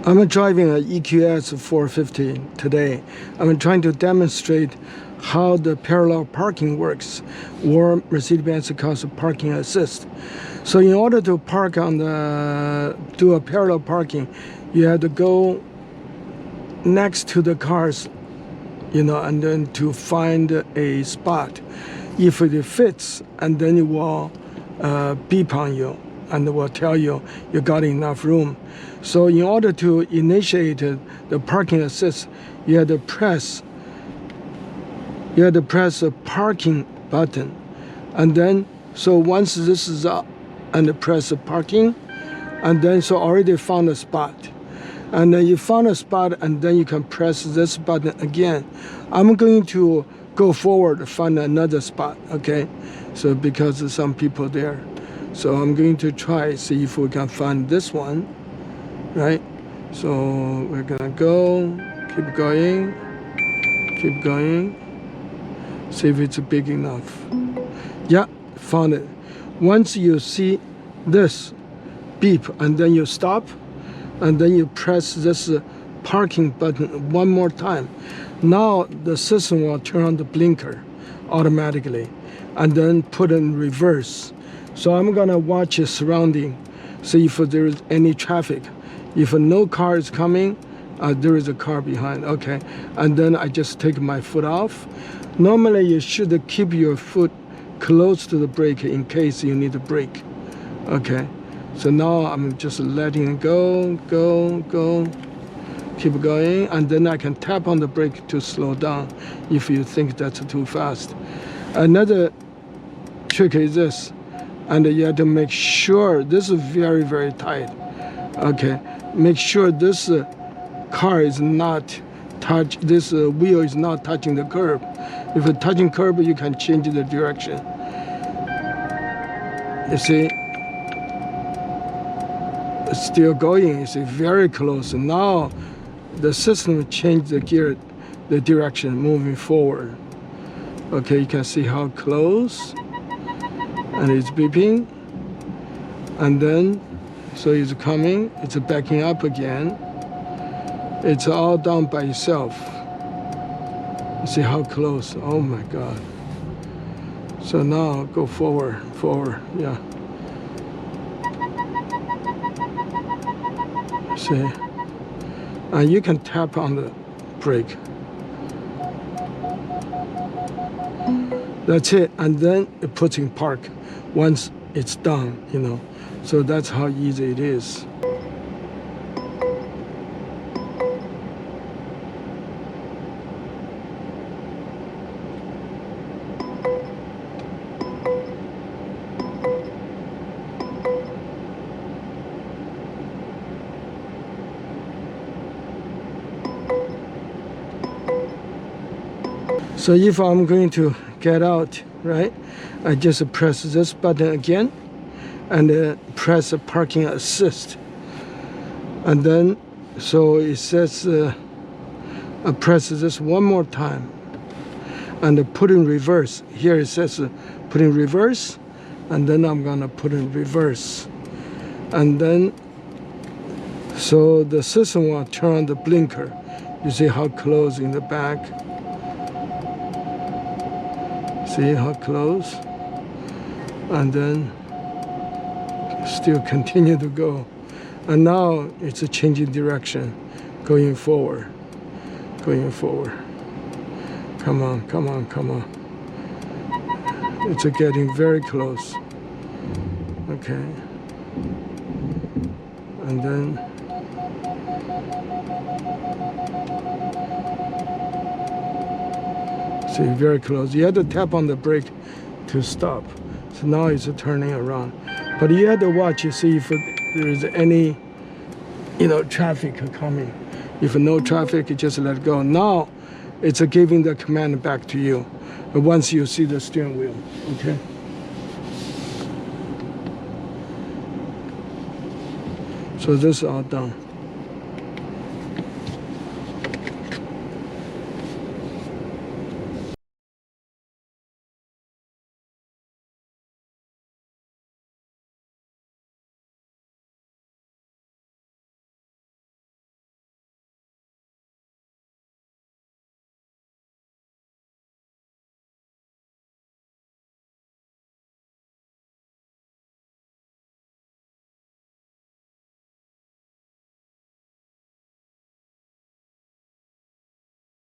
I'm driving an EQS 450 today. I'm trying to demonstrate how the parallel parking works, or Mercedes-Benz calls it parking assist. So in order to park on do a parallel parking, you have to go next to the cars, and then to find a spot. If it fits, and then it will beep on you and will tell you you got enough room. So in order to initiate the parking assist, you have to press the parking button, and then so once this is up, and press the parking, and then so already found a spot, and then you found a spot, and then you can press this button again. I'm going to go forward to find another spot, okay? So because there's some people there, so I'm going to try see if we can find this one, right? So we're gonna go, keep going, see if it's big enough. Yeah, found it. Once you see this beep, and then you stop, and then you press this parking button one more time. Now the system will turn on the blinker automatically, and then put in reverse. So I'm gonna watch the surrounding, see if there is any traffic. If no car is coming, there is a car behind, okay. And then I just take my foot off. Normally you should keep your foot close to the brake in case you need to brake, okay. So now I'm just letting it go, keep going, and then I can tap on the brake to slow down if you think that's too fast. Another trick is this, and you have to make sure this is very, very tight, okay. Make sure this car is not this wheel is not touching the curb. If it's touching curb, you can change the direction. You see, it's still going. You see, very close. Now the system changed the gear, the direction, moving forward. Okay, you can see how close, and it's beeping, and then so it's coming, it's backing up again. It's all done by itself. You see how close? Oh my God. So now go forward, yeah. See? And you can tap on the brake. That's it, and then it puts in park once it's done, So that's how easy it is. So if I'm going to get out, right, I just press this button again, and press the parking assist, and then so it says I press this one more time, and put in reverse. Here it says put in reverse, and then I'm gonna put in reverse, and then so the system will turn on the blinker. You see how close in the back? See how close? And then still continue to go. And now it's a changing direction, going forward. Come on. It's getting very close. Okay. And then see, very close. You have to tap on the brake to stop. So now it's turning around. But you have to watch, you see if there is any, traffic coming. If no traffic, you just let go. Now, it's giving the command back to you once you see the steering wheel, okay? So this is all done.